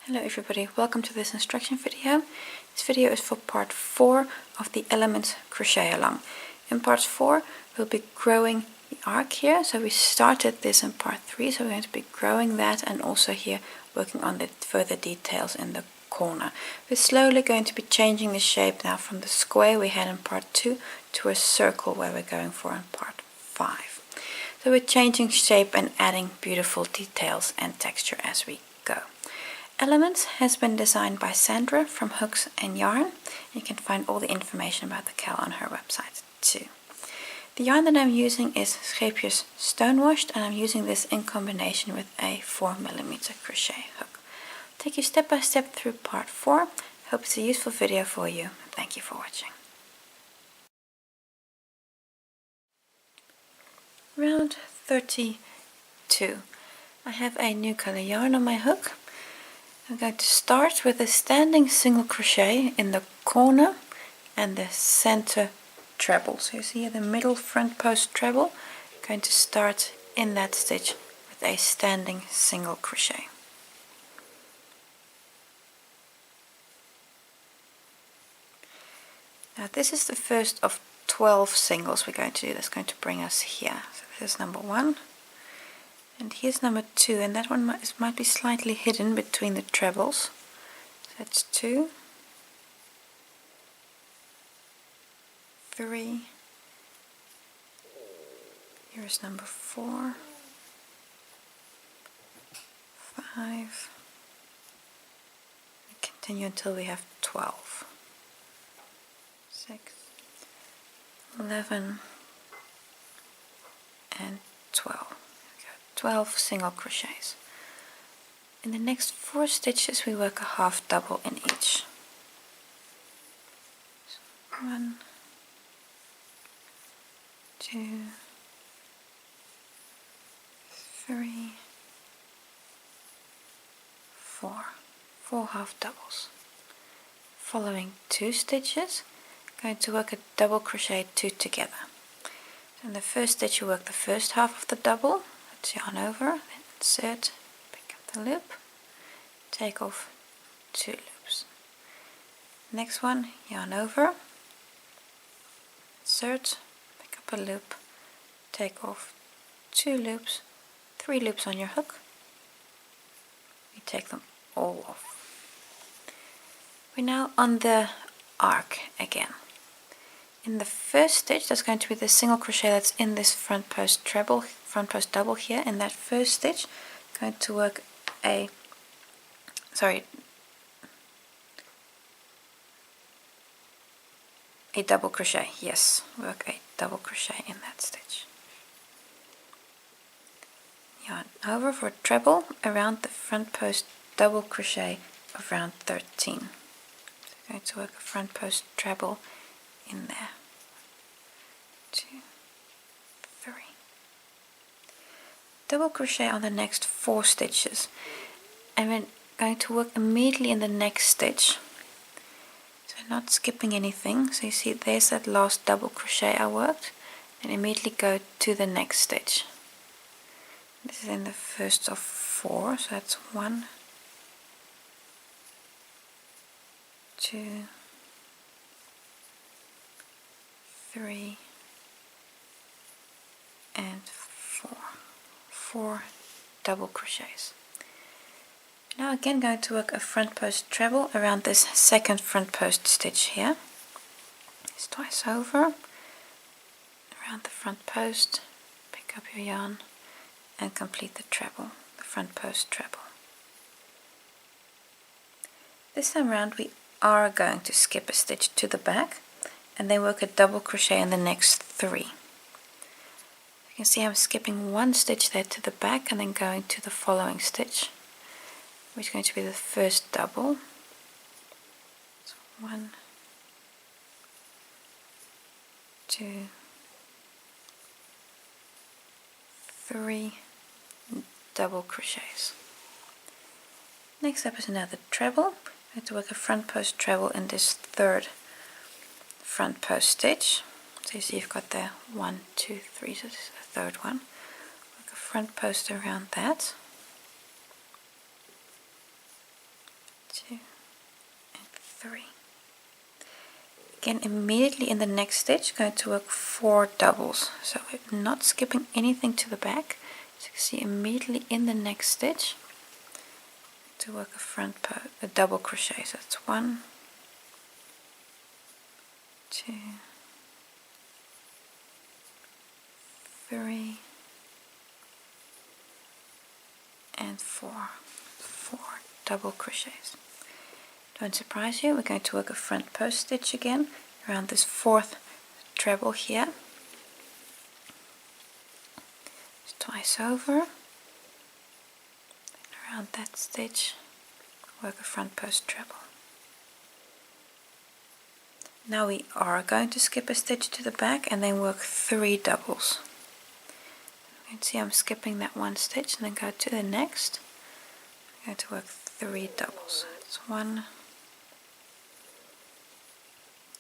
Hello everybody, welcome to this instruction video. This video is for part 4 of the Elements Crochet Along. In part 4 we'll be growing the arc here, so we started this in part 3, so we're going to be growing that and also here working on the further details in the corner. We're slowly going to be changing the shape now from the square we had in part 2 to a circle where we're going for in part 5. So we're changing shape and adding beautiful details and texture as we go. Elements has been designed by Sandra from Hooks and Yarn. You can find all the information about the cowl on her website too. The yarn that I'm using is Scheepjes Stonewashed, and I'm using this in combination with a 4mm crochet hook. I'll take you step by step through part 4. Hope it's a useful video for you. Thank you for watching. Round 32. I have a new color yarn on my hook. I'm going to start with a standing single crochet in the corner and the center treble. So you see here the middle front post treble. I'm going to start in that stitch with a standing single crochet. Now this is the first of 12 singles we're going to do. That's going to bring us here. So this is number 1. And here's number 2, and that one might be slightly hidden between the trebles. So that's 2, 3, here's number 4, 5, we continue until we have 12, 6, 11, and 12. 12 single crochets. In the next 4 stitches we work a half double in each. So 1, 2, 3, 4. 4 half doubles. Following 2 stitches, going to work a double crochet 2 together. So in the first stitch you work the first half of the double. Yarn over, then insert, pick up the loop, take off 2 loops. Next one, yarn over, insert, pick up a loop, take off 2 loops, 3 loops on your hook. We take them all off. We're now on the arc again. In the first stitch, that's going to be the single crochet that's in this front post double here. In that first stitch, I'm going to work a double crochet. Yes, work a double crochet in that stitch. Yarn over for a treble around the front post double crochet of round 13. So I'm going to work a front post treble in there. 2, 3. Double crochet on the next 4 stitches, and we're going to work immediately in the next stitch. So we're not skipping anything. So you see there's that last double crochet I worked, and immediately go to the next stitch. This is in the first of 4, so that's 1, 2, 3, and 4. 4 double crochets. Now again going to work a front post treble around this second front post stitch here. It's twice over, around the front post, pick up your yarn and complete the treble, the front post treble. This time around we are going to skip a stitch to the back and then work a double crochet in the next 3. You can see I'm skipping 1 stitch there to the back and then going to the following stitch, which is going to be the first double. So 1, 2, 3 double crochets. Next up is another treble. I'm going to work a front post treble in this third front post stitch. So you see you've got the 1, 2, 3, so this is the third one. Work a front post around that. 3. Again, immediately in the next stitch, going to work 4 doubles. So we're not skipping anything to the back. As you can see, immediately in the next stitch, to work a double crochet. So that's 1, 2, 3, and 4. 4 double crochets. Don't surprise you, we're going to work a front post stitch again around this 4th treble here. Just twice over, around that stitch, work a front post treble. Now we are going to skip a stitch to the back and then work 3 doubles. You can see I'm skipping that one stitch and then go to the next. I'm going to work 3 doubles. It's 1,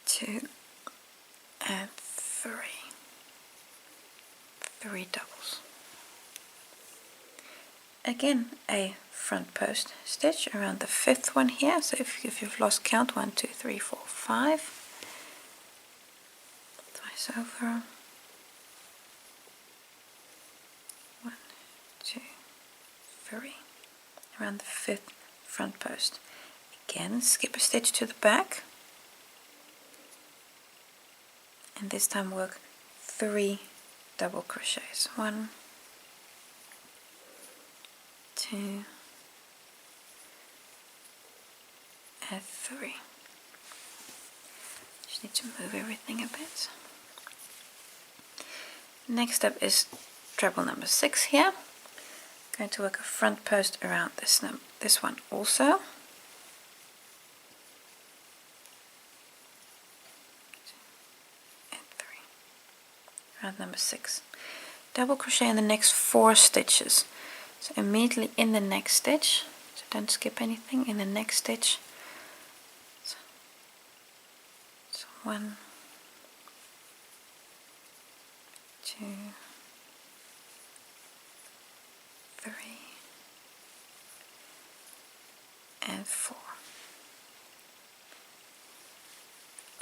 2, and 3. 3 doubles. Again, a front post stitch around the 5th one here. So if you've lost count, 1, 2, 3, 4, 5. Twice over. 1, 2, 3. Around the 5th front post. Again, skip a stitch to the back. And this time work 3 double crochets. 1, 2, and 3. Just need to move everything a bit. Next up is treble number 6 here. Going to work a front post around this one also. Around number 6. Double crochet in the next 4 stitches. So immediately in the next stitch, so don't skip anything, in the next stitch. So 1, 2, 3, and 4.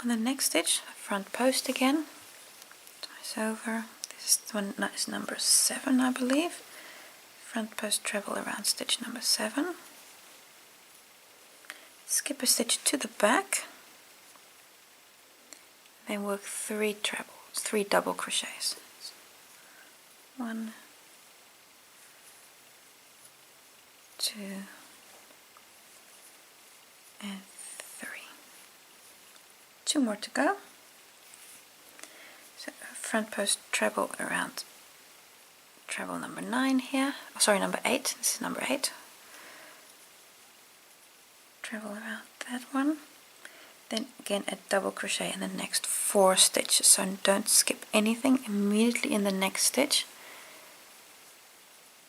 On the next stitch, front post again. Over. This one is number 7, I believe. Front post treble around stitch number 7. Skip a stitch to the back. Then work 3 double crochets. 1, 2, and 3. 2 more to go. Front post treble around treble number 9 here. Oh, sorry, number 8. This is number 8. Treble around that one. Then again a double crochet in the next 4 stitches. So don't skip anything immediately in the next stitch.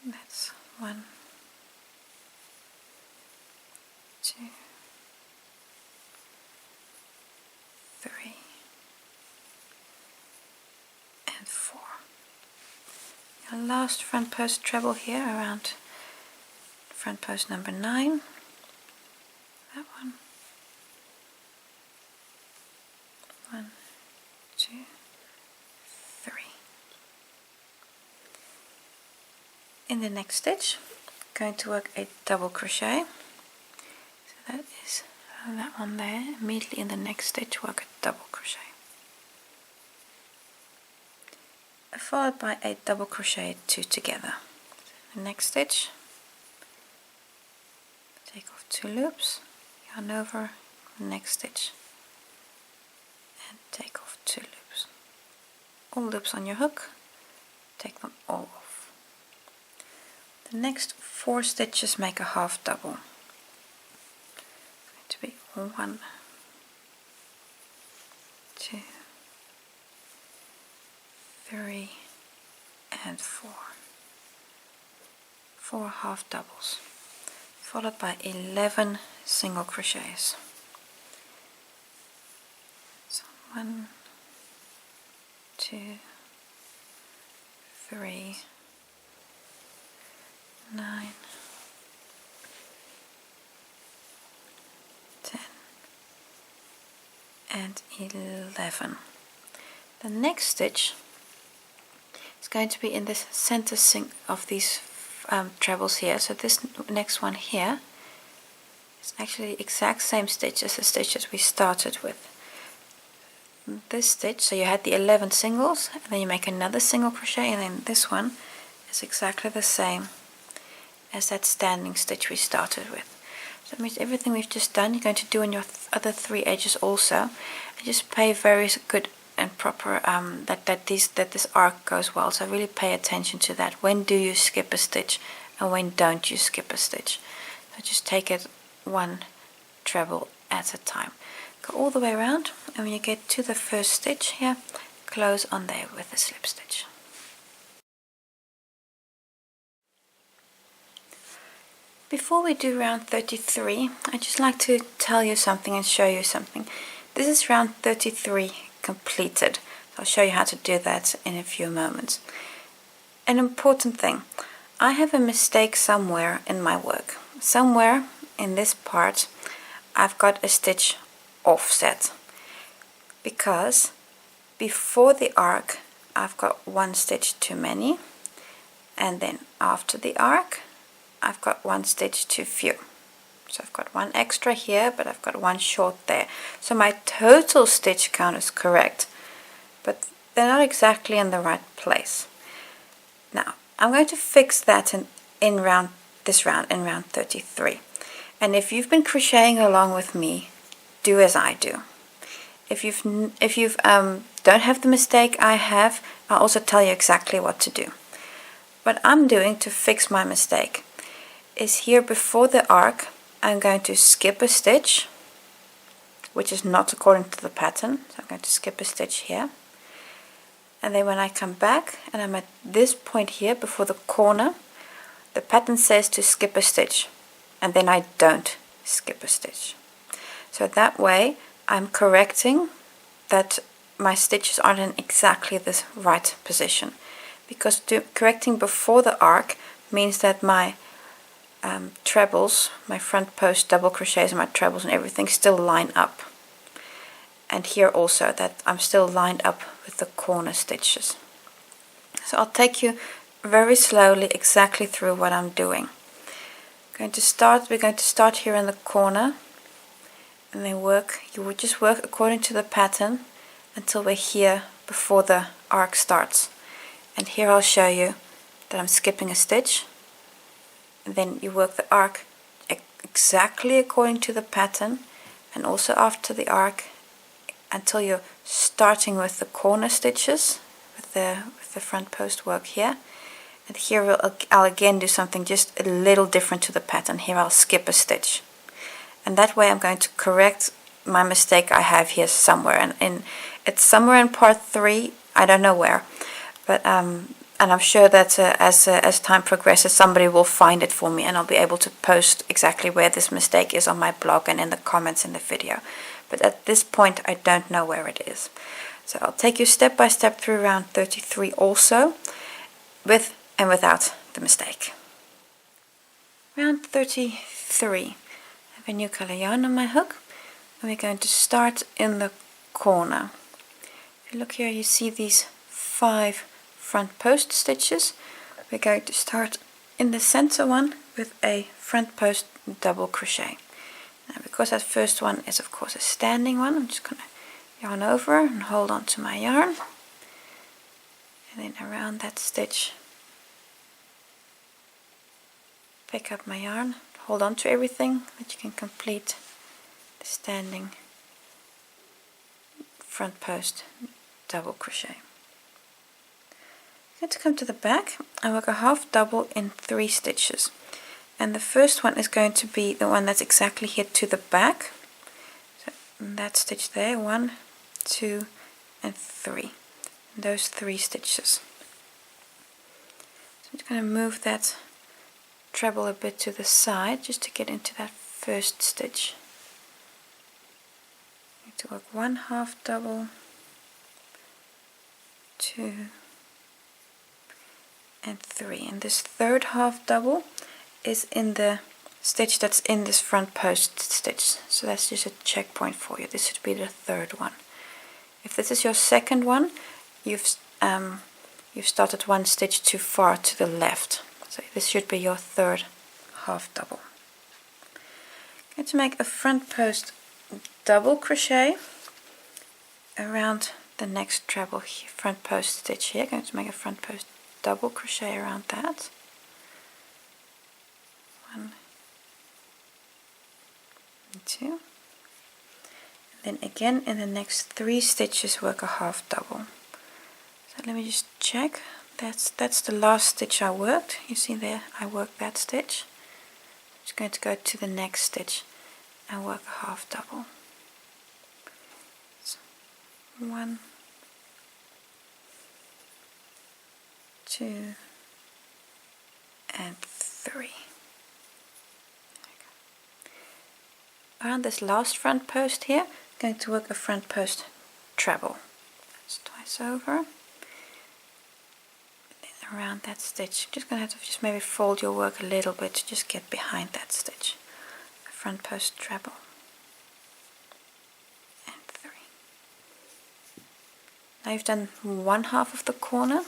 That's 1, 2, 3. And 4. Your last front post treble here around front post number 9. That one. 1, 2, 3. In the next stitch, going to work a double crochet. So that is that one there. Immediately in the next stitch, work a double crochet. Followed by a double crochet 2 together. The next stitch, take off 2 loops, yarn over, next stitch, and take off 2 loops. All loops on your hook, take them all off. The next 4 stitches make a half double. It's going to be 1, 2, 3, and 4. 4 half doubles, followed by 11 single crochets. So 1, 2, 3, 9, 10, and 11. The next stitch is going to be in this center sync of these trebles here. So this next one here is actually the exact same stitch as the stitch that we started with. This stitch, so you had the 11 singles, and then you make another single crochet, and then this one is exactly the same as that standing stitch we started with. So that means everything we've just done you're going to do on your other 3 edges also, and just pay very good and proper that this arc goes well. So really pay attention to that. When do you skip a stitch and when don't you skip a stitch? So just take it one treble at a time. Go all the way around, and when you get to the first stitch here, close on there with a slip stitch. Before we do round 33, I'd just like to tell you something and show you something. This is round 33 completed. I'll show you how to do that in a few moments. An important thing, I have a mistake somewhere in my work. Somewhere in this part I've got a stitch offset, because before the arc I've got 1 stitch too many, and then after the arc I've got 1 stitch too few. So I've got 1 extra here, but I've got 1 short there. So my total stitch count is correct, but they're not exactly in the right place. Now I'm going to fix that in round 33. And if you've been crocheting along with me, do as I do. If you don't have the mistake I have, I'll also tell you exactly what to do. What I'm doing to fix my mistake is here before the arc I'm going to skip a stitch, which is not according to the pattern. So I'm going to skip a stitch here, and then when I come back and I'm at this point here before the corner, the pattern says to skip a stitch, and then I don't skip a stitch. So that way I'm correcting that my stitches aren't in exactly the right position, because correcting before the arc means that my trebles, my front post double crochets and my trebles and everything still line up, and here also that I'm still lined up with the corner stitches. So I'll take you very slowly exactly through what I'm doing. We're going to start here in the corner, and then you would just work according to the pattern until we're here before the arc starts. And here I'll show you that I'm skipping a stitch, and then you work the arc exactly according to the pattern, and also after the arc until you're starting with the corner stitches with the front post work here. And here I'll again do something just a little different to the pattern. Here I'll skip a stitch, and that way I'm going to correct my mistake I have here somewhere, and it's somewhere in part 3, I don't know where, but and I'm sure that as time progresses somebody will find it for me, and I'll be able to post exactly where this mistake is on my blog and in the comments in the video. But at this point I don't know where it is. So I'll take you step by step through round 33 also, with and without the mistake. Round 33. I have a new color yarn on my hook, and we're going to start in the corner. If you look here, you see these 5 front post stitches. We're going to start in the center one with a front post double crochet. Now, because that first one is of course a standing one, I'm just going to yarn over and hold on to my yarn, and then around that stitch pick up my yarn, hold on to everything that you can complete the standing front post double crochet. I'm going to come to the back and work a half double in 3 stitches, and the first one is going to be the one that's exactly here to the back. So that stitch there, 1, 2 and 3, and those 3 stitches. So I'm just going to move that treble a bit to the side just to get into that first stitch. I need to work 1 half double, 2 and 3, and this third half double is in the stitch that's in this front post stitch. So that's just a checkpoint for you. This should be the third one. If this is your second one, you've started one stitch too far to the left. So this should be your third half double. I'm going to make a front post double crochet around the next treble here, front post stitch here. I'm going to make a front post double crochet around that. 1, 2, and then again in the next 3 stitches work a half double. So let me just check. That's the last stitch I worked. You see there, I worked that stitch. I'm just going to go to the next stitch and work a half double. So 1, 2, and 3. Around this last front post here, I'm going to work a front post treble. That's twice over. Then around that stitch, you're just going to have to just maybe fold your work a little bit to just get behind that stitch. A front post treble. And 3. Now you've done one half of the corner.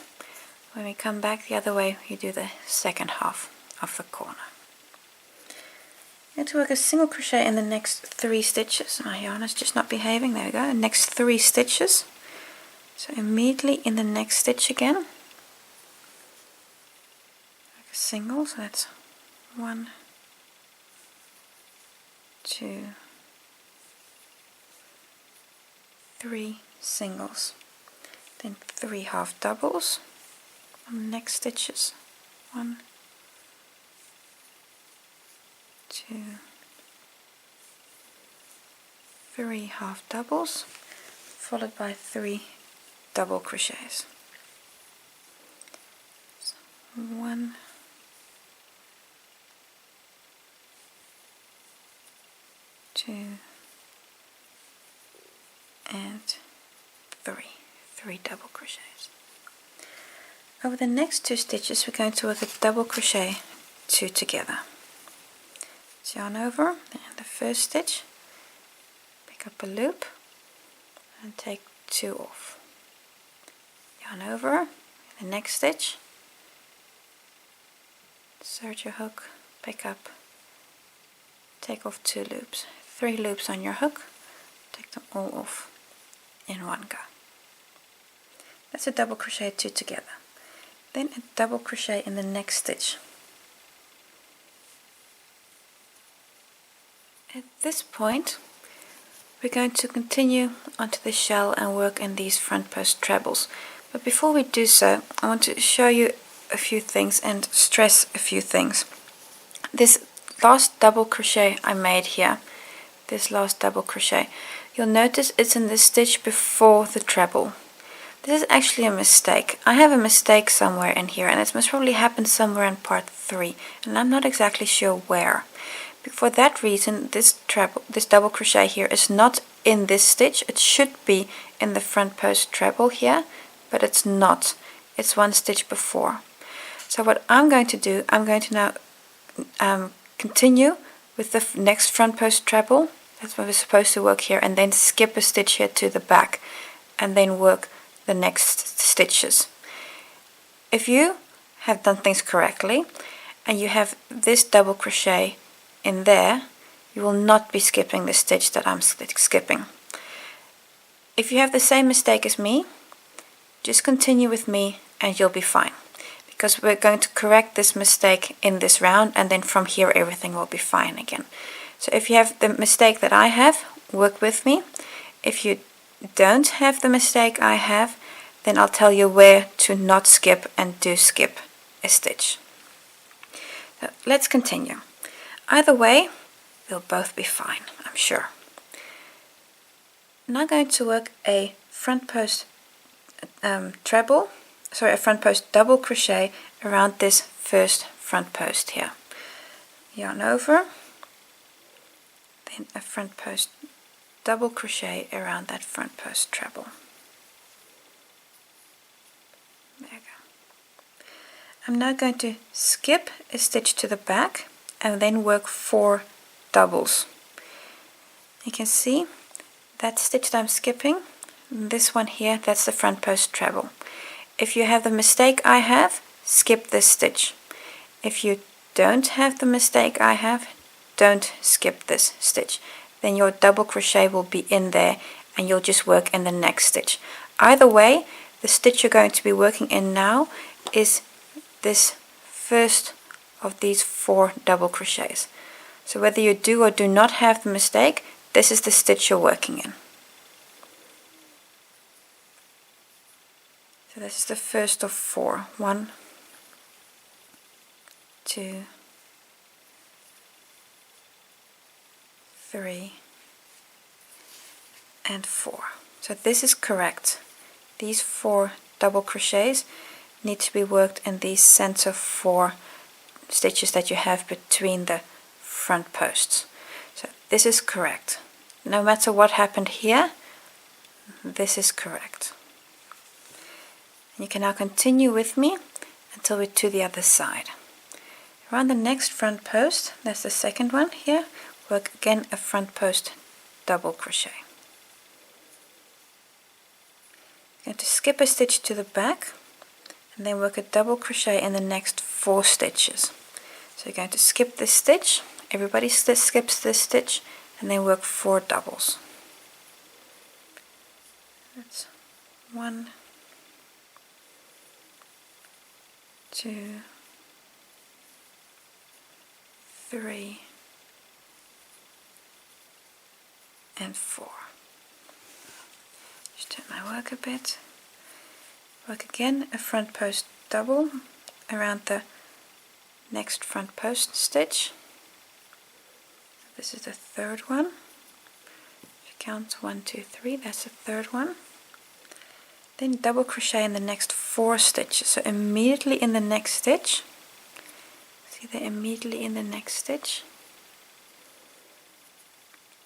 When we come back the other way, you do the second half of the corner. I'm going to work a single crochet in the next 3 stitches. My yarn is just not behaving. There we go. The next 3 stitches. So immediately in the next stitch again, work a single. So that's 1, 2, 3 singles. Then 3 half doubles on the next stitches. 1, 2, 3 half doubles, followed by 3 double crochets. So 1, 2, and 3 double crochets. Over the next 2 stitches, we're going to work a double crochet 2 together. Yarn over, then the first stitch, pick up a loop and take 2 off. Yarn over, the next stitch, insert your hook, pick up, take off 2 loops, 3 loops on your hook, take them all off in one go. That's a double crochet 2 together. Then a double crochet in the next stitch. At this point, we're going to continue onto the shell and work in these front post trebles. But before we do so, I want to show you a few things and stress a few things. This last double crochet I made here, this last double crochet, you'll notice it's in the stitch before the treble. This is actually a mistake. I have a mistake somewhere in here, and it must probably happen somewhere in part 3, and I'm not exactly sure where. For that reason, this double crochet here is not in this stitch. It should be in the front post treble here, but it's not. It's one stitch before. So what I'm going to do, I'm going to now continue with the next front post treble. That's what we're supposed to work here, and then skip a stitch here to the back, and then work the next stitches. If you have done things correctly, and you have this double crochet in there, you will not be skipping the stitch that I'm skipping. If you have the same mistake as me, just continue with me and you'll be fine, because we're going to correct this mistake in this round, and then from here everything will be fine again. So if you have the mistake that I have, work with me. If you don't have the mistake I have, then I'll tell you where to not skip and do skip a stitch. So let's continue. Either way, we'll both be fine, I'm sure. I'm now going to work a front post a front post double crochet around this first front post here. Yarn over, then a front post double crochet around that front post treble. There you go. I'm now going to skip a stitch to the back and then work 4 doubles. You can see that stitch that I'm skipping, this one here, that's the front post treble. If you have the mistake I have, skip this stitch. If you don't have the mistake I have, don't skip this stitch. Then your double crochet will be in there and you'll just work in the next stitch. Either way, the stitch you're going to be working in now is this first of these 4 double crochets. So whether you do or do not have the mistake, this is the stitch you're working in. So this is the first of 4. 1, 2, 3, and 4. So this is correct. These 4 double crochets need to be worked in these center 4 stitches that you have between the front posts. So this is correct. No matter what happened here, this is correct. And you can now continue with me until we're to the other side. Around the next front post, that's the second one here, work again a front post double crochet. You're going to skip a stitch to the back and then work a double crochet in the next 4 stitches. So you're going to skip this stitch, everybody skips this stitch, and then work 4 doubles. That's 1, 2, 3, and 4. Just turn my work a bit. Work again a front post double around the next front post stitch. This is the third one. If you count 1, 2, 3, that's the third one. Then double crochet in the next 4 stitches. So immediately in the next stitch, see there, immediately in the next stitch.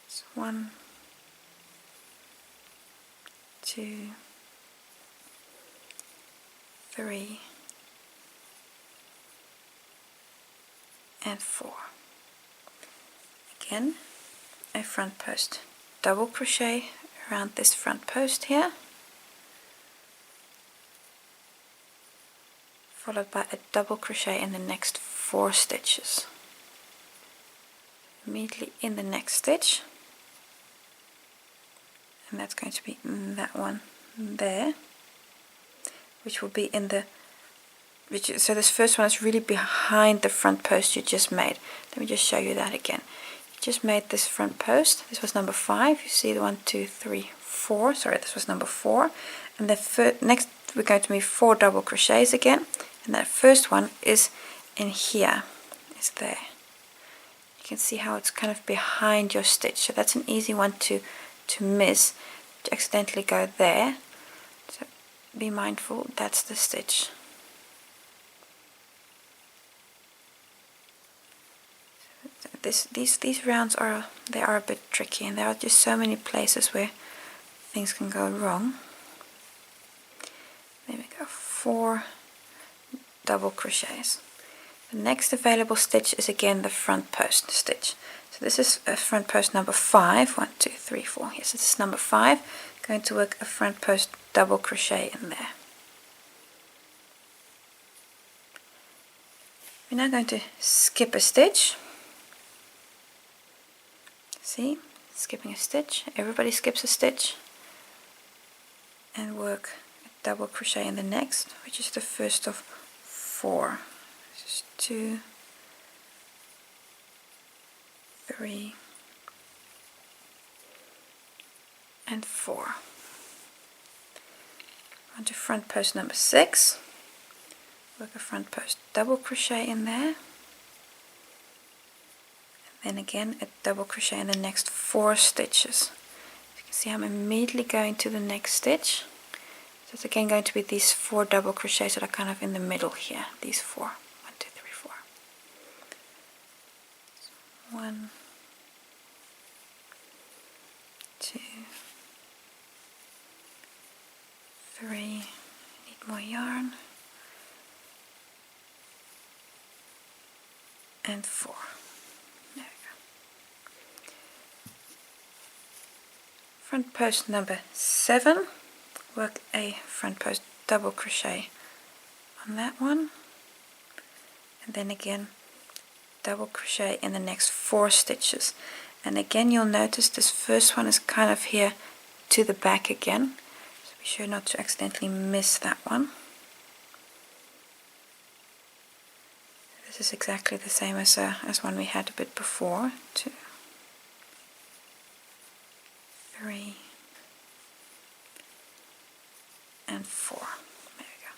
It's 1, 2, 3, and 4. Again, a front post double crochet around this front post here, followed by a double crochet in the next 4 stitches. Immediately in the next stitch, and that's going to be that one there, which will be in the so this first one is really behind the front post you just made. Let me just show you that again. You just made this front post. This was number 5. You see the 1, 2, 3, 4. Sorry, this was number 4. And the next we're going to make 4 double crochets again. And that first one is in here. It's there. You can see how it's kind of behind your stitch. So that's an easy one to miss. To accidentally go there. So be mindful. That's the stitch. These rounds are a bit tricky, and there are just so many places where things can go wrong. There we go, 4 double crochets. The next available stitch is again the front post stitch. So this is a front post number 5. 1, 2, 3, 4. Yes, this is number 5. Going to work a front post double crochet in there. We're now going to skip a stitch. See, skipping a stitch. Everybody skips a stitch, and work a double crochet in the next, which is the first of 4. This is 2, 3, and 4. On to front post number 6. Work a front post double crochet in there. Then again a double crochet in the next 4 stitches. You can see I'm immediately going to the next stitch. So it's again going to be these 4 double crochets that are kind of in the middle here. These 4. 1, 2, 3, 4. So 1, 2, 3. Need more yarn. And 4. front post number 7, work a front post double crochet on that one, and then again double crochet in the next 4 stitches. And again you'll notice this first one is kind of here to the back again, so be sure not to accidentally miss that one. This is exactly the same as one we had a bit before. 2, 3 and 4. There we go.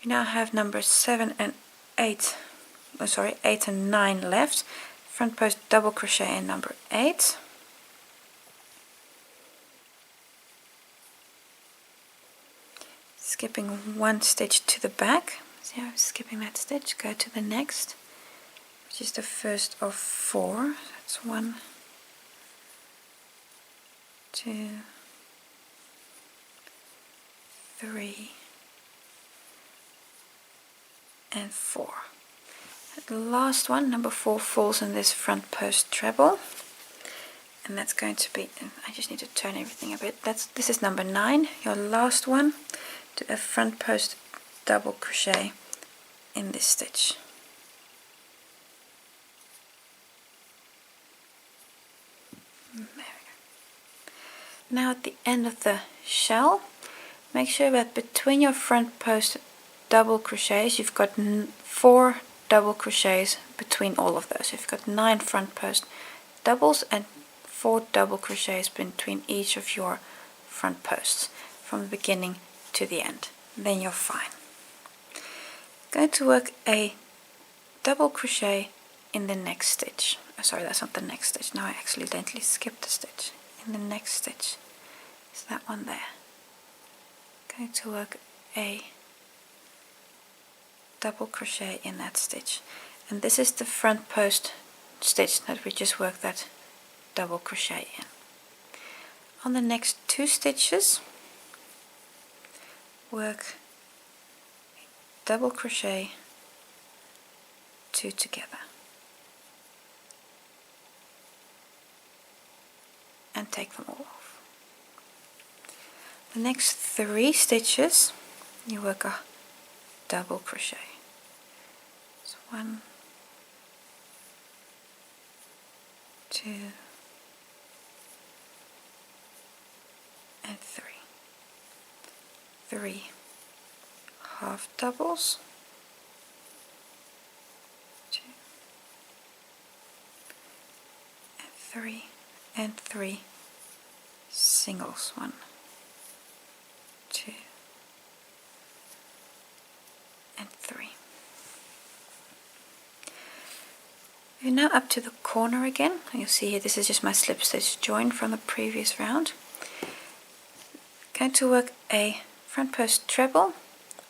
We now have numbers 7 and 8, 8 and 9 left. Front post double crochet in number 8. Skipping 1 stitch to the back. See how I'm skipping that stitch? Go to the next, which is the first of 4. That's 1, 2, 3 and 4. The last one, number 4, falls in this front post treble, and that's going to be, I just need to turn everything a bit, this is number 9, your last one. Do a front post double crochet in this stitch. There we go. Now at the end of the shell, make sure that between your front post double crochets you've got 4 double crochets between all of those. You've got 9 front post doubles and 4 double crochets between each of your front posts from the beginning to the end. Then you're fine. Going to work a double crochet in the next stitch. Oh, sorry, that's not the next stitch. Now I accidentally skipped a stitch. In the next stitch is that one there. Going to work a double crochet in that stitch, and this is the front post stitch that we just worked that double crochet in. On the next 2 stitches work double crochet 2 together and take them all off. The next 3 stitches you work a double crochet. So 1, 2 and 3. 3 half doubles, 2 and 3 and 3 singles, 1, 2 and 3. We're now up to the corner again. You'll see here this is just my slip stitch join from the previous round. Going to work a front post treble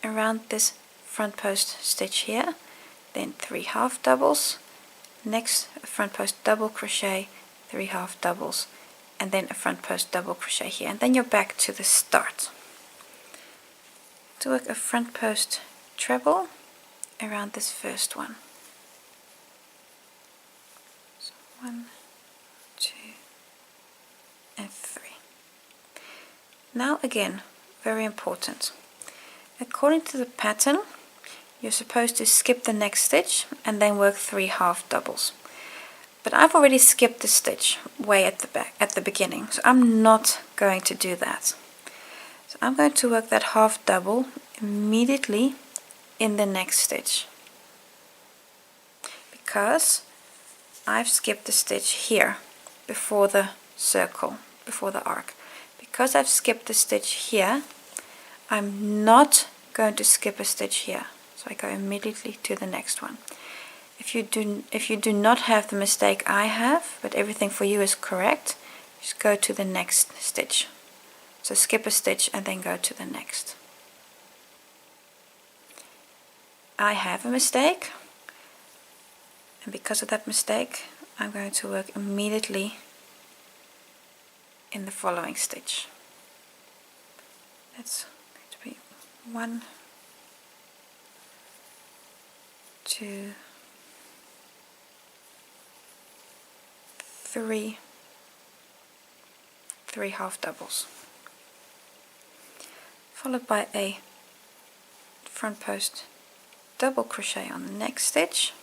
around this front post stitch here, then 3 half doubles, next a front post double crochet, 3 half doubles, and then a front post double crochet here, and then you're back to the start. To work a front post treble around this first one. So 1, 2 and 3. Now again, very important. According to the pattern, you're supposed to skip the next stitch and then work 3 half doubles. But I've already skipped the stitch way at the back, at the beginning, so I'm not going to do that. So I'm going to work that half double immediately in the next stitch, because I've skipped the stitch here before the circle, before the arc. Because I've skipped the stitch here, I'm not going to skip a stitch here, so I go immediately to the next one. If you do not have the mistake I have, but everything for you is correct, just go to the next stitch. So skip a stitch and then go to the next. I have a mistake, and because of that mistake I'm going to work immediately in the following stitch. That's going to be 1, 2, 3, 3 half doubles, followed by a front post double crochet on the next stitch,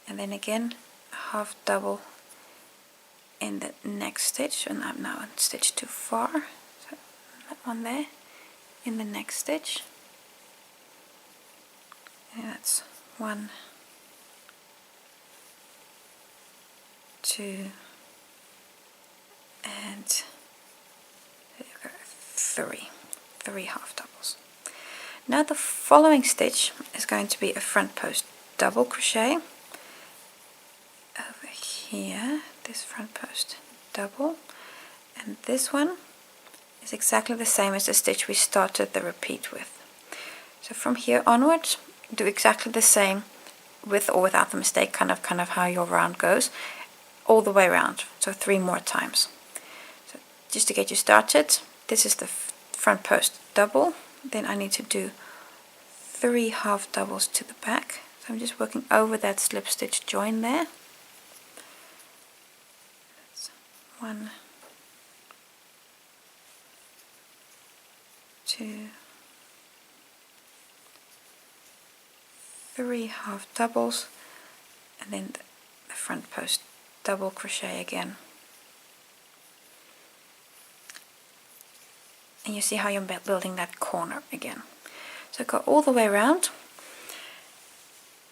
and then again a half double in the next stitch, and I'm now in stitch too far, so that one there in the next stitch, and that's 1, 2, and there you go, 3 half doubles. Now the following stitch is going to be a front post double crochet over here, this front post double, and this one is exactly the same as the stitch we started the repeat with. So from here onwards, do exactly the same with or without the mistake, kind of how your round goes, all the way around, so 3 more times. So just to get you started, this is the front post double, then I need to do 3 half doubles to the back, so I'm just working over that slip stitch join there. That's 1, 2, 3 half doubles, and then the front post double crochet again. And you see how you're building that corner again. So go all the way around,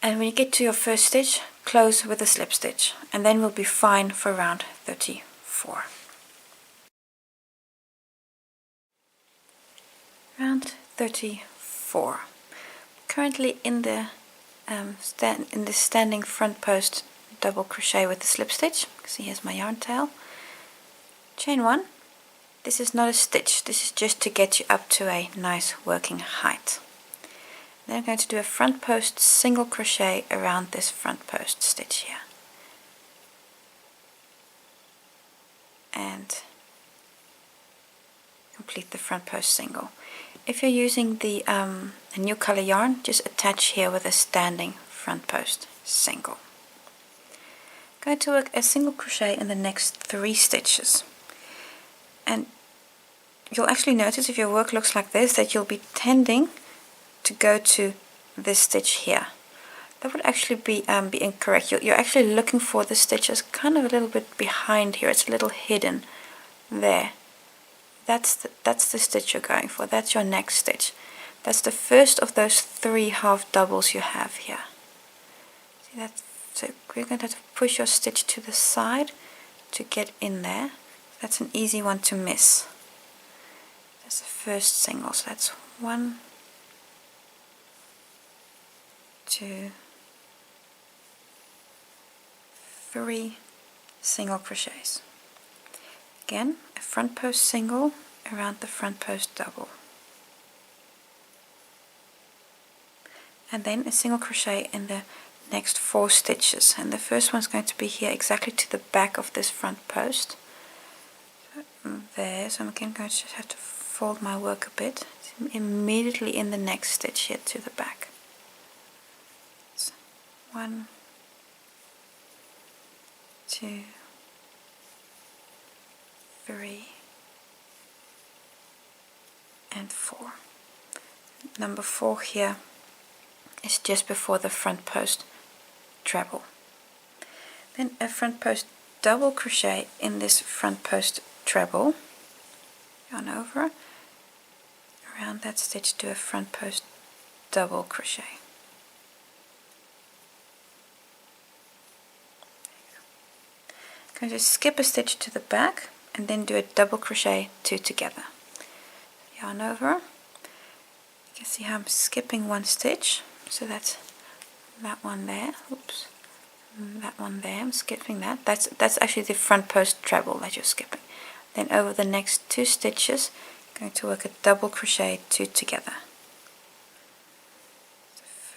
and when you get to your first stitch, close with a slip stitch, and then we'll be fine for round 34. Round 34. Currently in the standing front post double crochet with the slip stitch. See, here's my yarn tail. Chain 1. This is not a stitch, this is just to get you up to a nice working height. Then I'm going to do a front post single crochet around this front post stitch here. And complete the front post single. If you're using the a new color yarn, just attach here with a standing front post single. I'm going to work a single crochet in the next 3 stitches. And you'll actually notice if your work looks like this that you'll be tending to go to this stitch here. That would actually be incorrect. You're actually looking for the stitches kind of a little bit behind here. It's a little hidden there. That's the stitch you're going for. That's your next stitch. That's the first of those 3 half doubles you have here. See that? So we're going to have to push your stitch to the side to get in there. That's an easy one to miss. That's the first single, so that's 1, 2, 3 single crochets. Again, a front post single around the front post double. And then a single crochet in the next 4 stitches. And the first one's going to be here exactly to the back of this front post. There, so I'm again going to just have to fold my work a bit. It's immediately in the next stitch here to the back. It's 1, 2, 3, and 4. Number 4 here is just before the front post treble. Then a front post double crochet in this front post treble, yarn over, around that stitch do a front post double crochet. I'm going to skip a stitch to the back and then do a double crochet 2 together. Yarn over. You can see how I'm skipping 1 stitch, so that's that one there. Oops. That one there, I'm skipping that. That's actually the front post treble that you're skipping. Then over the next 2 stitches, I'm going to work a double crochet 2 together.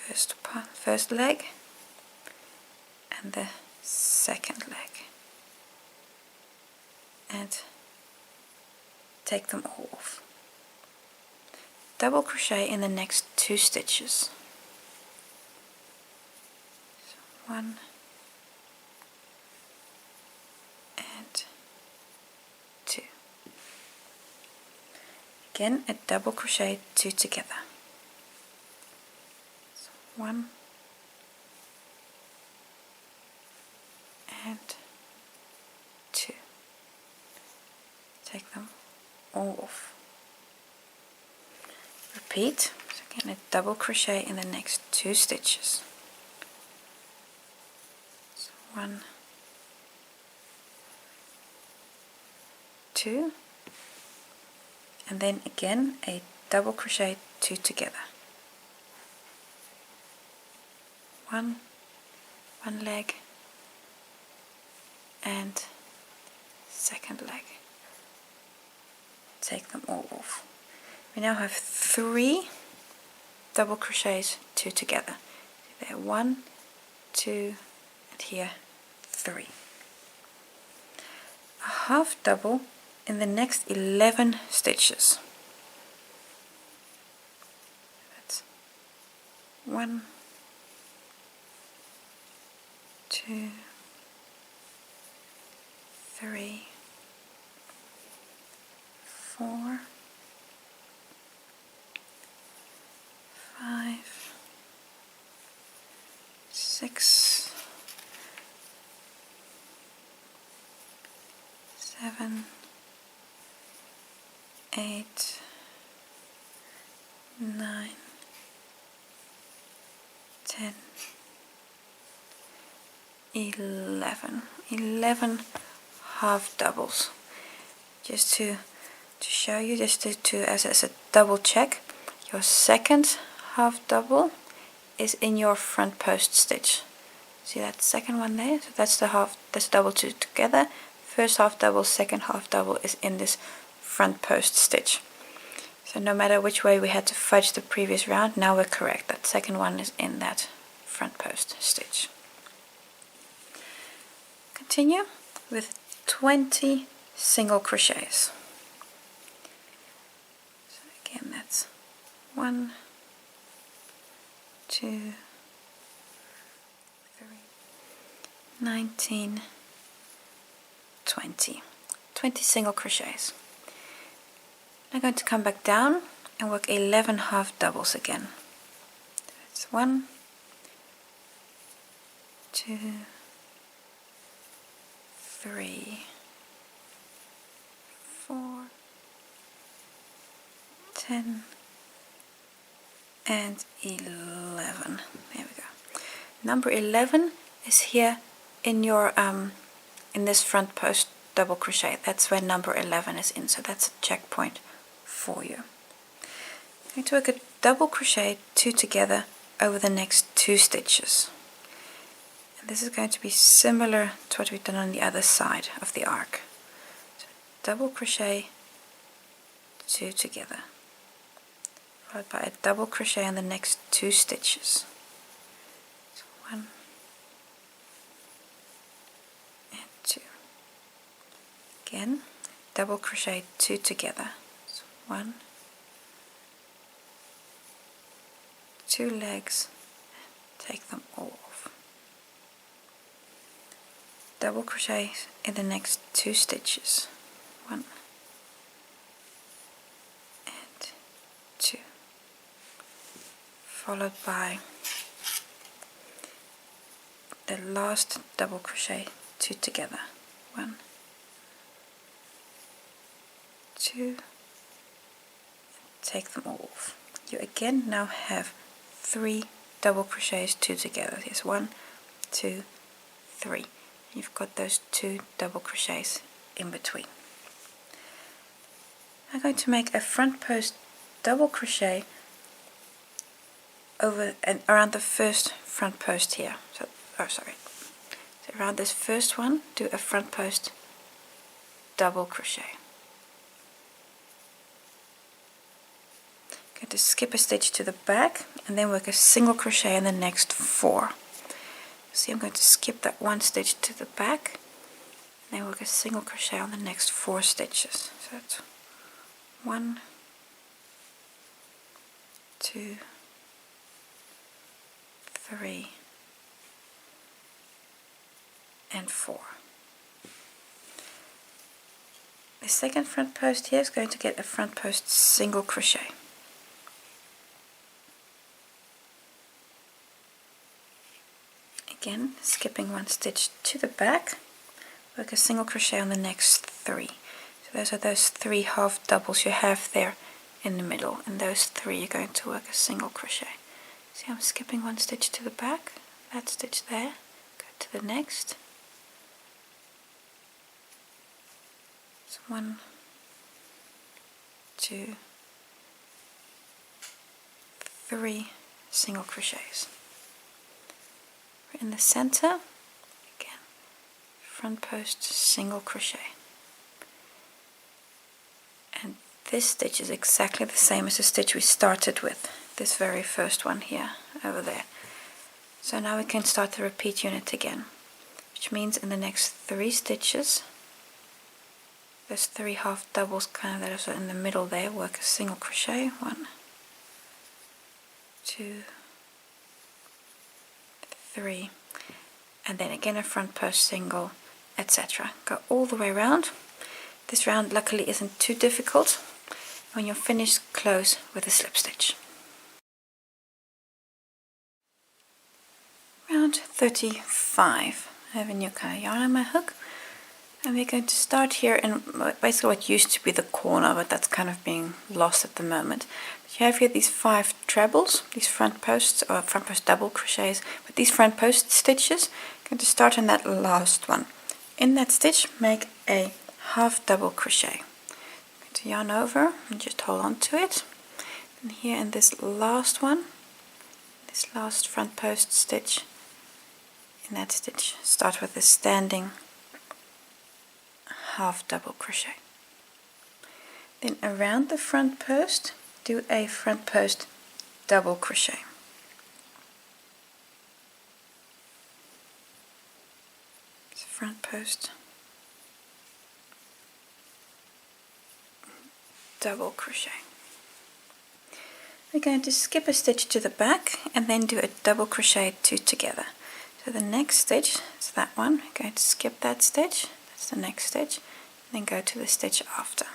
The first leg and the second leg, and take them all off. Double crochet in the next 2 stitches. So 1 and Again, a double crochet, 2 together. So 1 and 2. Take them all off. Repeat. So again, a double crochet in the next 2 stitches. So 1, 2, and then again a double crochet, 2 together. One leg and second leg. Take them all off. We now have 3 double crochets, 2 together. So there, 1, 2, and here 3. A half double in the next 11 stitches. That's 1, 2, 3, 4, 5, 6, 7, 8, 9, 10, 11 half doubles. Just to show you, just to as a double check, your second half double is in your front post stitch. See that second one there? So that's that's double 2 together. First half double, second half double is in this front post stitch. So no matter which way we had to fudge the previous round, now we're correct. That second one is in that front post stitch. Continue with 20 single crochets. So again, that's 1, 2, 3, 19, 20 single crochets. I'm going to come back down and work 11 half doubles again. That's 1, 2, 3, 4, 10, and 11. There we go. Number 11 is here in your in this front post double crochet. That's where number 11 is in, so that's a checkpoint for you. I'm going to work a double crochet, 2 together over the next 2 stitches. And this is going to be similar to what we've done on the other side of the arc. So double crochet, 2 together, followed by a double crochet in the next 2 stitches. So 1 and 2. Again, double crochet, 2 together. So 1, 2 legs, take them all off. Double crochet in the next 2 stitches. 1 and 2, followed by the last double crochet, 2 together. 1, 2, take them all off. You again now have 3 double crochets, 2 together. Here's 1, 2, 3. You've got those 2 double crochets in between. I'm going to make a front post double crochet over and around the first front post here. So around this first one, do a front post double crochet. Going to skip a stitch to the back and then work a single crochet in the next 4. See, I'm going to skip that 1 stitch to the back and then work a single crochet on the next 4 stitches. So that's 1, 2, 3, and 4. the second front post here is going to get a front post single crochet. Again, skipping one stitch to the back, work a single crochet on the next 3. So those are those 3 half doubles you have there in the middle, and those 3 you're going to work a single crochet. See, I'm skipping one stitch to the back, that stitch there, go to the next. So 1, 2, 3 single crochets. We're in the center, again, front post single crochet. And this stitch is exactly the same as the stitch we started with, this very first one here, over there. So now we can start the repeat unit again, which means in the next 3 stitches, there's 3 half doubles kind of that are in the middle there, work a single crochet, 1, 2, 3, and then again a front post single, etc. Go all the way around. This round luckily isn't too difficult. When you're finished, close with a slip stitch. Round 35. I have a new kind of yarn on my hook, and we're going to start here in basically what used to be the corner, but that's kind of being lost at the moment. But you have here these 5 trebles, these front posts or front post double crochets, but these front post stitches, I'm going to start on that last one. In that stitch, make a half double crochet. I'm going to yarn over and just hold on to it. And here in this last one, this last front post stitch, in that stitch, start with a standing half double crochet. Then around the front post, do a front post double crochet. So front post double crochet. We're going to skip a stitch to the back and then do a double crochet 2 together. So the next stitch is that one. We're going to skip that stitch, that's the next stitch, and then go to the stitch after.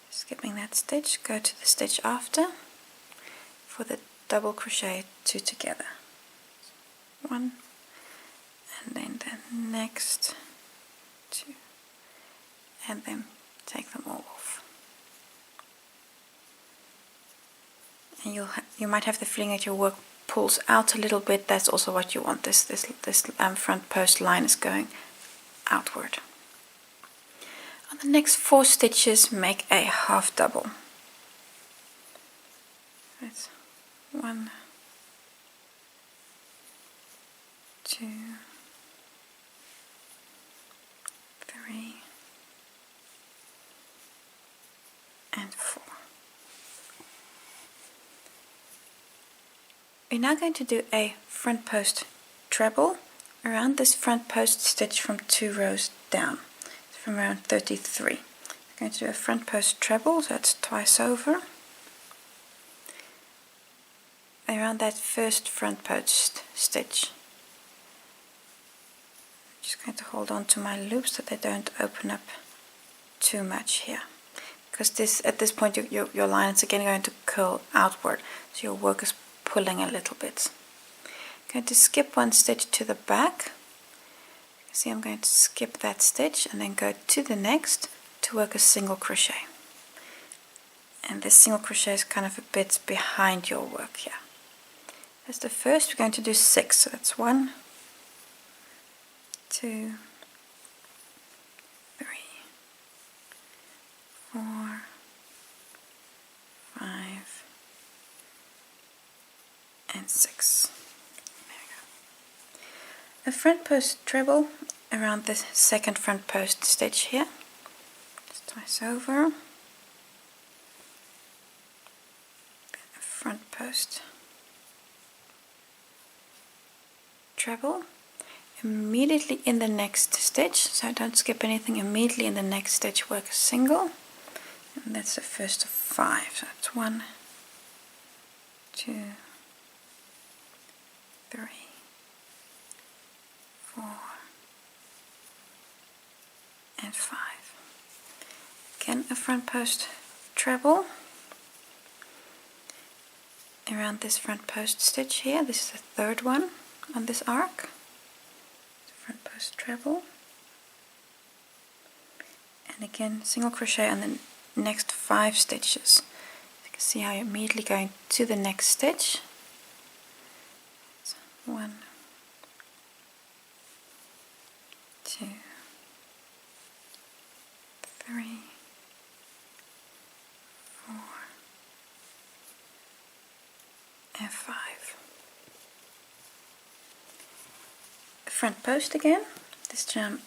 Skipping that stitch, go to the stitch after for the double crochet 2 together. 1, and then the next 2, and then take them all off. And you might have the feeling that your work pulls out a little bit. That's also what you want. This front post line is going outward. On the next 4 stitches, make a half double. That's 1, 2, 3, and 4. We're now going to do a front post treble around this front post stitch from 2 rows down, from around 33. We're going to do a front post treble, so that's twice over, around that first front post stitch. I'm just going to hold on to my loops so they don't open up too much here, because at this point your line is again going to curl outward, so your work is pulling a little bit. I'm going to skip one stitch to the back. See, I'm going to skip that stitch and then go to the next to work a single crochet. And this single crochet is kind of a bit behind your work here. That's the first. We're going to do 6, so that's 1, 2, 3, 4, 5, and 6. There we go. A front post treble around this second front post stitch here. Just twice over. A front post treble. Immediately in the next stitch, so don't skip anything, immediately in the next stitch work a single. And that's the first of 5. So that's 1, 2, 3, 4, and 5. again a front post treble around this front post stitch here. This is the third one on this arc. Front post treble, and again single crochet on the next 5 stitches. You can see how you're immediately going to the next stitch. So 1, 2, 3, 4, and 5. Front post again, this time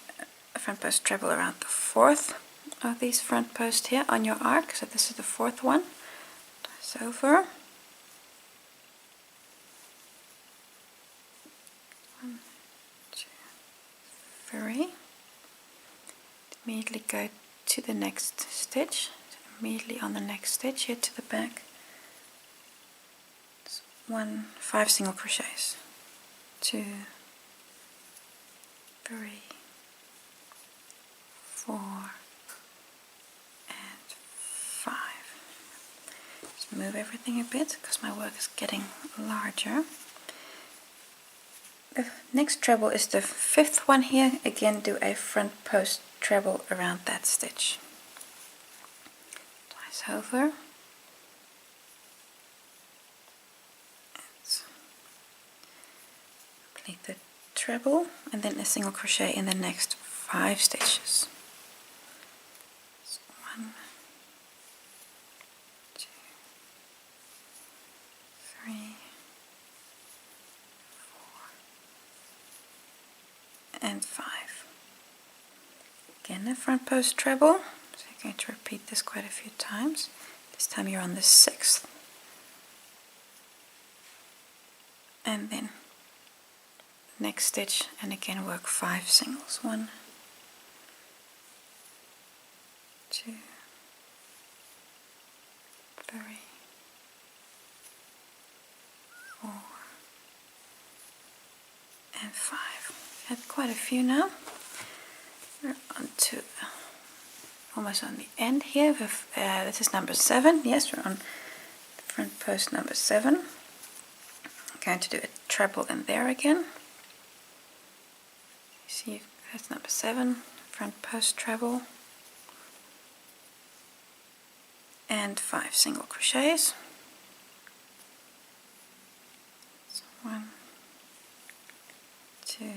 a front post treble around the 4th of these front posts here on your arc. So this is the 4th one. Twice over. 1, 2, 3. Immediately go to the next stitch. So immediately on the next stitch here to the back. 5 single crochets. 2, 3, 4, and 5. Just move everything a bit because my work is getting larger. The next treble is the 5th one here. Again, do a front post treble around that stitch. Twice over. Complete the treble and then a single crochet in the next 5 stitches. So 1, 2, 3, 4, and 5. Again a front post treble, so you're going to repeat this quite a few times. This time you're on the 6th. And then next stitch, and again work 5 singles. 1, 2, 3, 4, and 5. Had quite a few now. We're on to almost on the end here. With, this is number 7. Yes, we're on the front post number 7. I'm going to do a treble in there again. See, that's number 7, front post treble, and 5 single crochets. So 1, 2, 3,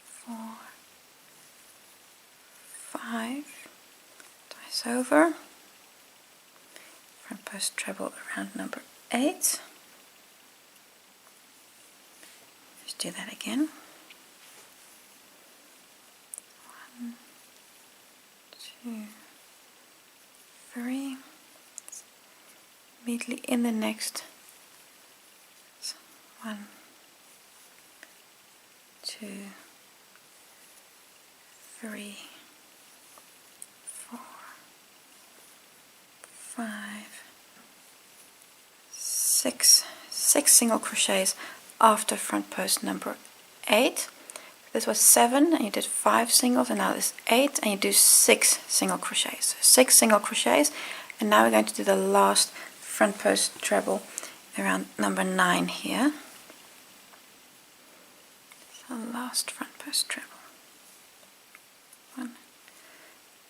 4, 5, twice over, front post treble around number 8. Do that again. 1, 2, 3. Immediately in the next. 1, 2, 3, 4, 5, 6. 6 single crochets after front post number 8. This was 7 and you did 5 singles, and now this 8 and you do 6 single crochets. So 6 single crochets, and now we're going to do the last front post treble around number 9 here. So last front post treble. 1,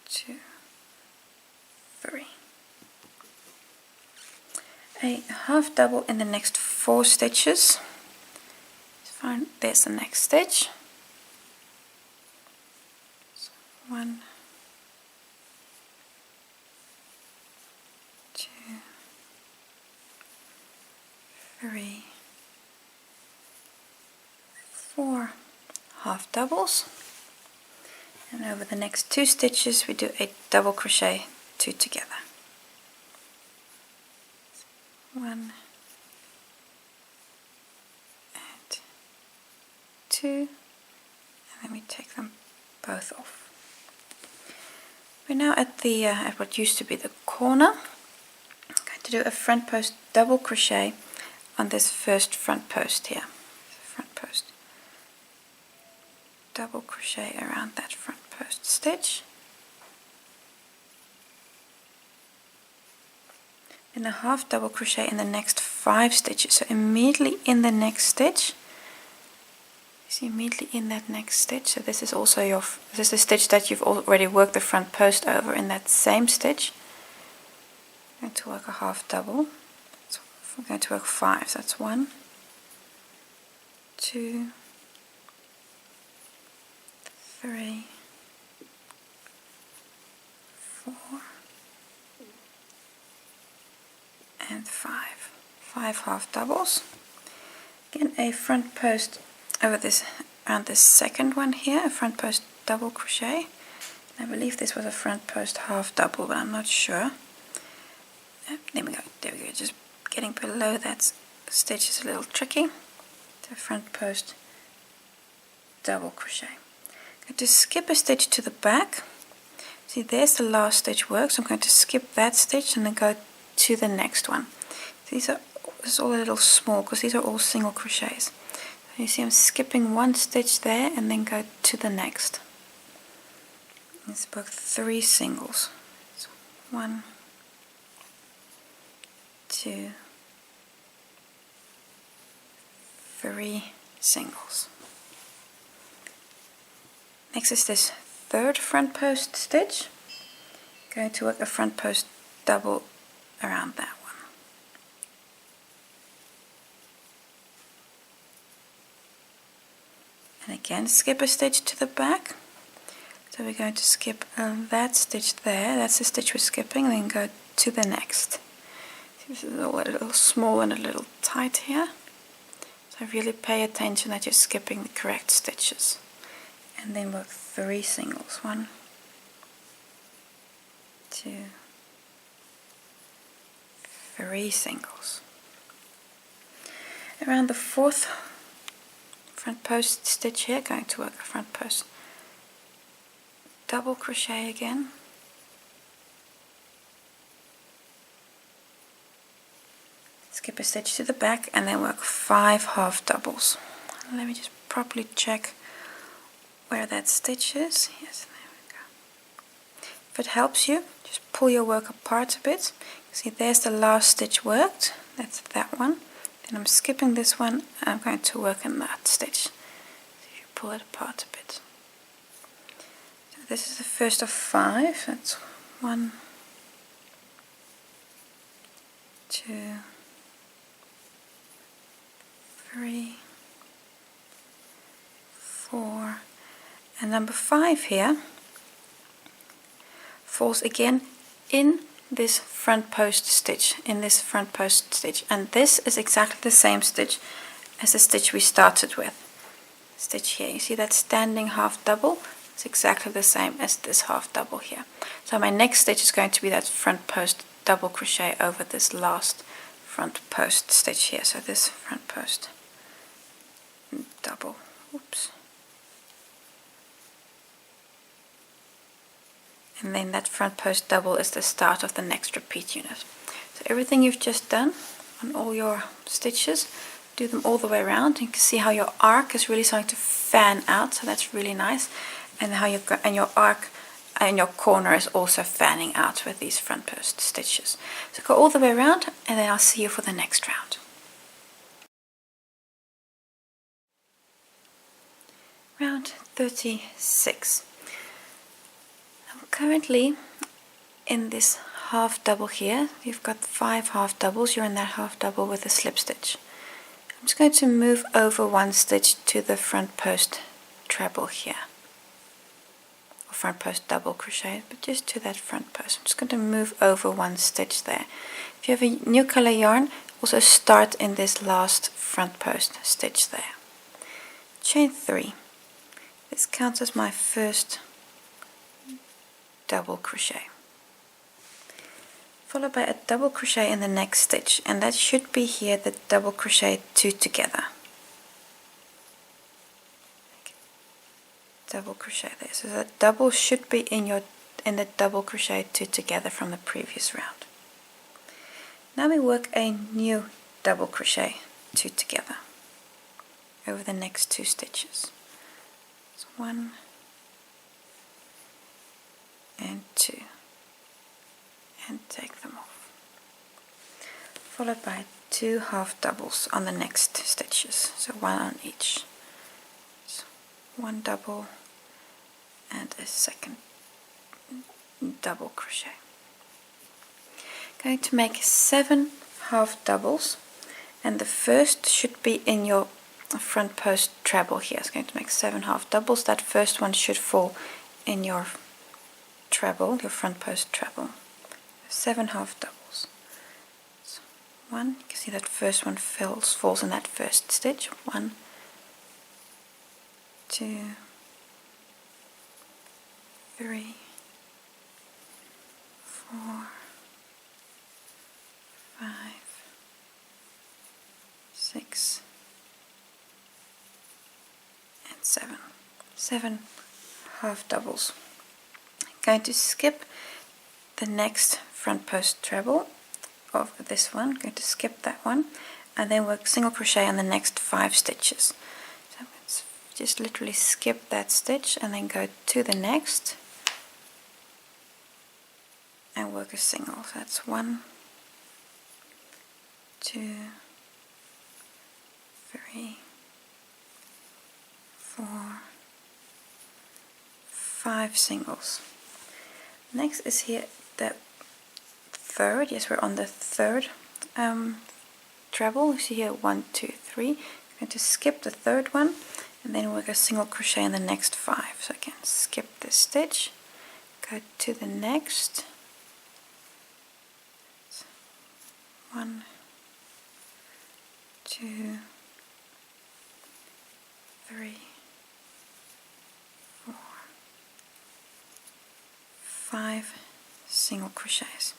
2, 3. A half double in the next 4 stitches. There's the next stitch. So 1, 2, 3, 4 half doubles, and over the next 2 stitches we do a double crochet 2 together. 1 and 2, and then we take them both off. We're now at the at what used to be the corner. I'm going to do a front post double crochet on this first front post here. Front post double crochet around that front post stitch, and a half double crochet in the next 5 stitches. So immediately in the next stitch, see, immediately in that next stitch, so this is also this is the stitch that you've already worked the front post over. In that same stitch, I'm going to work a half double. So I'm going to work 5. So that's 1, 2, 3, 4, and 5. 5 half doubles. Again, a front post over this, around this second one here, a front post double crochet. I believe this was a front post half double, but I'm not sure. There we go, just getting below that stitch is a little tricky. The front post double crochet. I'm going to skip a stitch to the back. See, there's the last stitch work, so I'm going to skip that stitch and then go to the next one. This is all a little small because these are all single crochets. You see I'm skipping one stitch there and then go to the next. Let's work 3 singles. So 1, 2, 3 singles. Next is this third front post stitch. Going to work a front post double around that one. And again, skip a stitch to the back. So we're going to skip that stitch there. That's the stitch we're skipping, and then go to the next. This is all a little small and a little tight here. So really pay attention that you're skipping the correct stitches. And then work 3 singles. 1, 2, 3 singles. Around the 4th front post stitch here, going to work a front post double crochet again. Skip a stitch to the back and then work 5 half doubles. Let me just properly check where that stitch is. Yes, there we go. If it helps you, just pull your work apart a bit. See, there's the last stitch worked. That's that one. Then I'm skipping this one and I'm going to work in that stitch. So if you pull it apart a bit. So this is the first of 5. That's 1, 2, 3, 4, and number 5 here falls again in this front post stitch, and this is exactly the same stitch as the stitch we started with. Stitch here, you see that standing half double? It's exactly the same as this half double here. So my next stitch is going to be that front post double crochet over this last front post stitch here. So this front post double, oops, and then that front post double is the start of the next repeat unit. So everything you've just done on all your stitches, do them all the way around. You can see how your arc is really starting to fan out, so that's really nice, and how your arc and your corner is also fanning out with these front post stitches. So go all the way around, and then I'll see you for the next round. Round 36. I'm currently in this half double here. You've got 5 half doubles. You're in that half double with a slip stitch. I'm just going to move over 1 stitch to the front post treble here, or front post double crochet, but just to that front post. I'm just going to move over 1 stitch there. If you have a new color yarn, also start in this last front post stitch there. Chain 3. This counts as my first double crochet, followed by a double crochet in the next stitch, and that should be here the double crochet 2 together. Double crochet there, so that double should be in the double crochet 2 together from the previous round. Now we work a new double crochet 2 together over the next 2 stitches. So 1 and 2, and take them off, followed by 2 half doubles on the next stitches, so 1 on each. So 1 double and a second double crochet. Going to make 7 half doubles, and the first should be in your front post treble here. It's going to make 7 half doubles. That first one should fall in your treble, your front post treble. 7 half doubles. So 1, you can see that first one falls in that first stitch. 1, 2, 3, 4, 5, 6, and 7. 7 half doubles. Going to skip the next front post treble of this one. Going to skip that one, and then work single crochet on the next 5 stitches. So let's just literally skip that stitch and then go to the next and work a single. So that's 1, 2, 3, 4, 5 singles. Next is here the third. Yes, we're on the third treble. You see here 1, 2, 3. I'm going to skip the third one and then work a single crochet in the next 5. So again, skip this stitch, go to the next. 1, 2, 3, 4, 5 single crochets.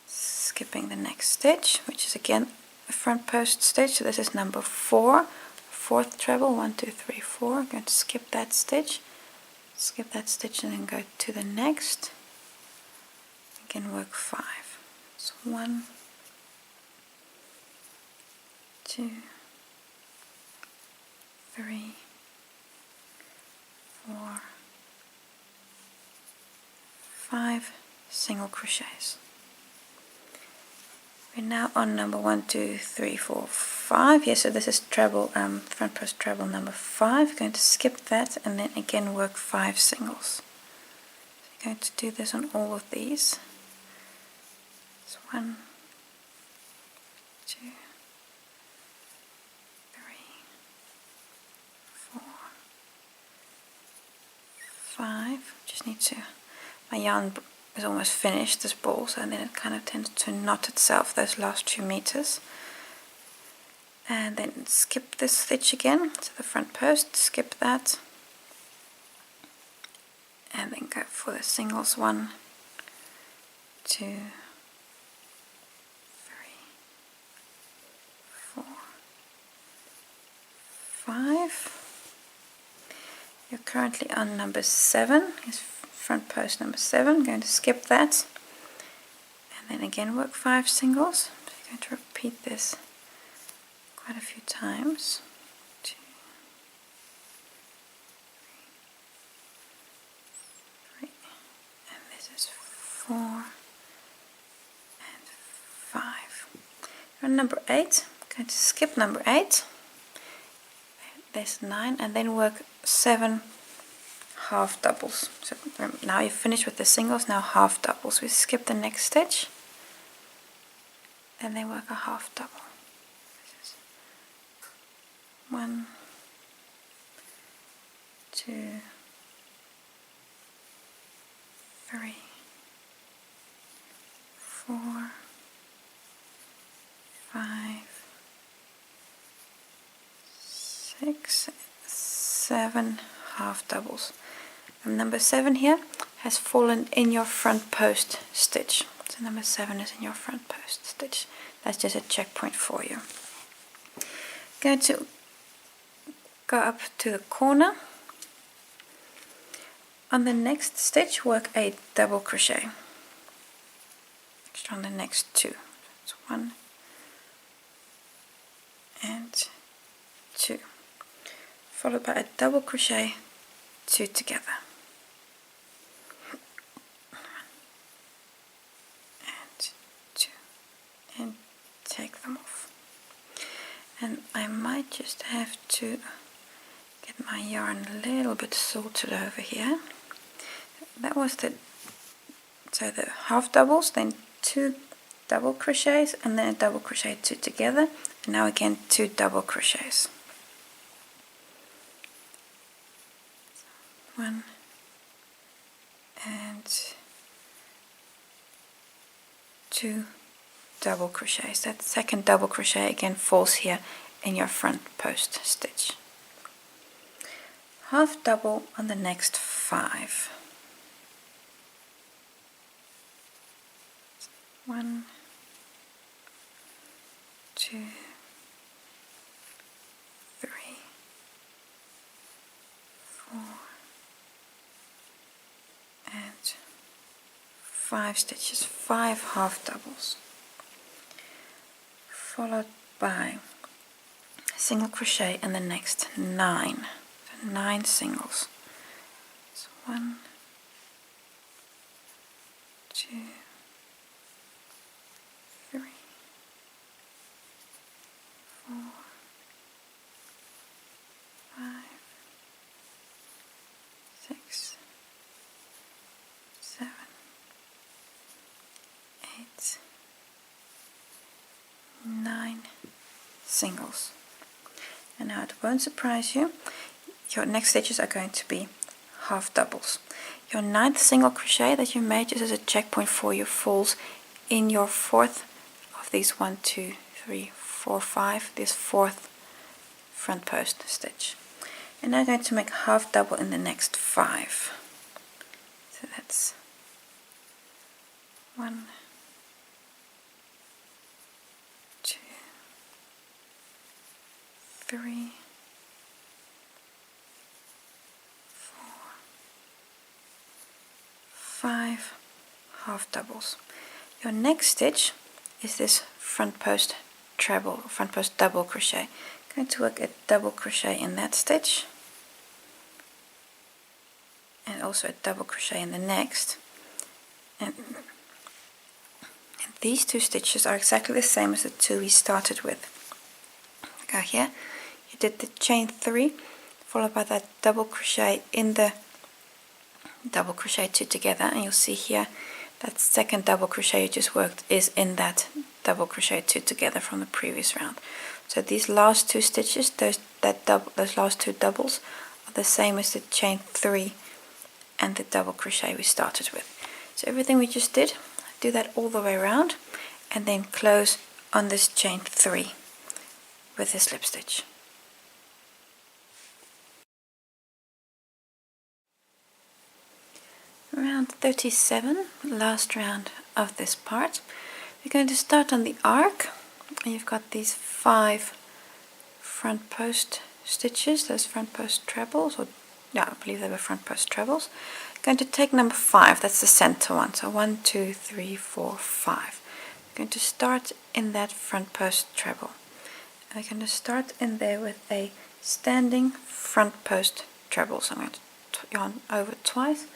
Skipping the next stitch, which is again a front post stitch. So this is number 4, 4th treble. 1, 2, 3, 4. I'm going to skip that stitch, and then go to the next. Again, work 5. So 1, 2, 3, 4, 5 single crochets. We're now on number 1, 2, 3, 4, 5. Yes, so this is treble, front post treble number 5. Going to skip that and then again work 5 singles. So going to do this on all of these. It's 1, 2, 3, 4, 5. Just need to, my yarn is almost finished, this ball, so then it kind of tends to knot itself those last 2 meters. And then skip this stitch again to the front post, skip that, and then go for the singles. 1, 2, 3, 4, 5. You're currently on number 7. Is front post number 7. Going to skip that and then again work 5 singles. So you're going to repeat this quite a few times. 2, 3, and this is 4 and 5. And number 8, I'm going to skip number 8. There's 9, and then work 7 half doubles. So now you've finished with the singles, now half doubles. We skip the next stitch and then work a half double. This is 1, 2, 3, 4, 5, 6, 7 half doubles. And number 7 here has fallen in your front post stitch. So number 7 is in your front post stitch. That's just a checkpoint for you. Going to go up to the corner. On the next stitch, work a double crochet. Extra on the next 2. That's 1 and 2. followed by a double crochet, 2 together, and 2, and take them off. And I might just have to get my yarn a little bit sorted over here. That was the half doubles, then 2 double crochets, and then a double crochet, 2 together, and now again 2 double crochets. 1 and 2 double crochets. That second double crochet again falls here in your front post stitch. Half double on the next 5. 1, 2, 3, 4, and 5 stitches, 5 half doubles, followed by a single crochet in the next 9. So 9 singles. So 1, 2, 3, 4, 5, 6, 7, 8, 9 singles. And now it won't surprise you, your next stitches are going to be half doubles. Your 9th single crochet that you made just as a checkpoint for you falls in your 4th of these 1, 2, 3, 4, 5, this 4th front post stitch. And now I'm going to make half double in the next 5. So that's 1, 2, 3, 4, 5 half doubles. Your next stitch is this front post treble, front post double crochet. I'm going to work a double crochet in that stitch, and also a double crochet in the next. And these 2 stitches are exactly the same as the 2 we started with. Go here, you did the chain 3, followed by that double crochet in the double crochet 2 together, and you'll see here that second double crochet you just worked is in that double crochet 2 together from the previous round. So these last 2 stitches, those last 2 doubles are the same as the chain 3 and the double crochet we started with. So everything we just did, do that all the way around, and then close on this chain 3 with a slip stitch. Round 37, last round of this part. We're going to start on the arc, and you've got these 5 front post stitches, those front post trebles, or yeah, I believe they were front post trebles. Going to take number 5, that's the center one, so 1, 2, 3, 4, 5. We're going to start in that front post treble. And we're going to start in there with a standing front post treble. So I'm going to yarn over twice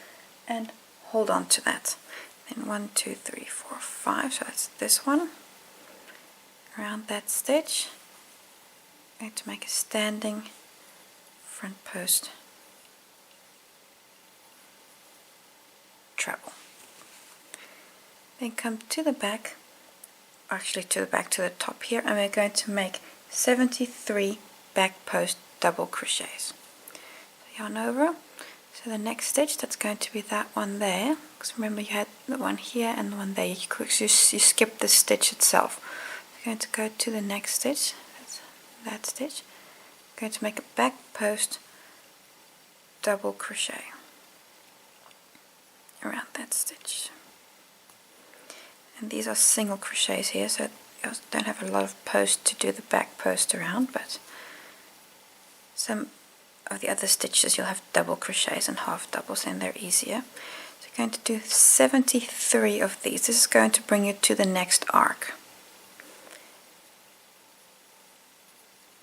and hold on to that. Then 1, 2, 3, 4, 5, so that's this one. Around that stitch, I'm going to make a standing front post treble. Then come to the back, actually to the top here, and we're going to make 73 back post double crochets. So yarn over. So the next stitch, that's going to be that one there, because remember you had the one here and the one there. You skipped the stitch itself. You're going to go to the next stitch, that's that stitch. I'm going to make a back post double crochet around that stitch. And these are single crochets here, so you don't have a lot of post to do the back post around, but some of the other stitches you'll have double crochets and half doubles, and they're easier. So you're going to do 73 of these. This is going to bring you to the next arc.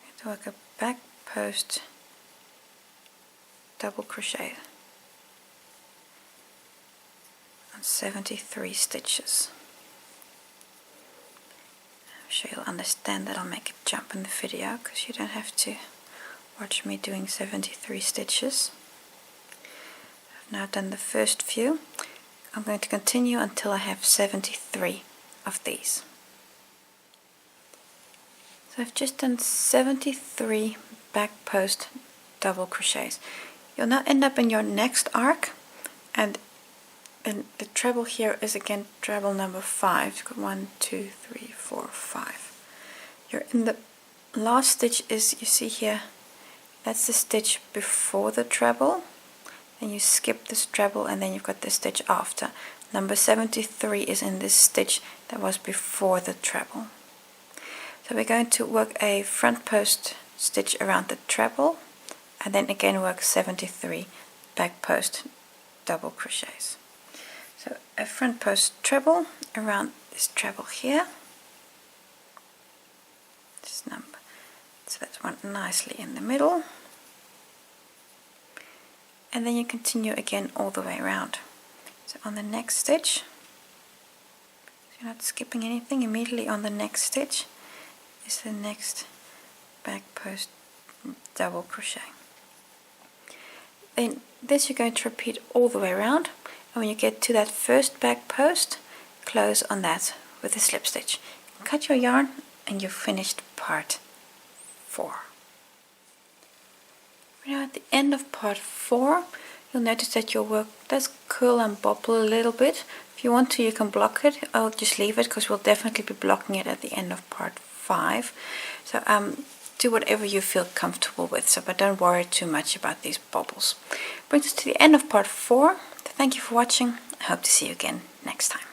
You're going to work a back post double crochet on 73 stitches. I'm sure you'll understand that I'll make a jump in the video because you don't have to watch me doing 73 stitches. I've now done the first few. I'm going to continue until I have 73 of these. So I've just done 73 back post double crochets. You'll now end up in your next arc, and the treble here is again treble number 5. You've got 1, 2, 3, 4, 5. You're in the last stitch is, you see here, that's the stitch before the treble. Then you skip this treble and then you've got the stitch after. Number 73 is in this stitch that was before the treble. So we're going to work a front post stitch around the treble and then again work 73 back post double crochets. So a front post treble around this treble here. This number. So that's one nicely in the middle. And then you continue again all the way around. So on the next stitch, so you're not skipping anything, immediately on the next stitch is the next back post double crochet. Then this you're going to repeat all the way around, and when you get to that first back post, close on that with a slip stitch. Cut your yarn and you've finished part 4. We're now at the end of part 4. You'll notice that your work does curl and bobble a little bit. If you want to, you can block it. I'll just leave it because we'll definitely be blocking it at the end of part 5. So do whatever you feel comfortable with, but don't worry too much about these bobbles. Brings us to the end of part 4. Thank you for watching. I hope to see you again next time.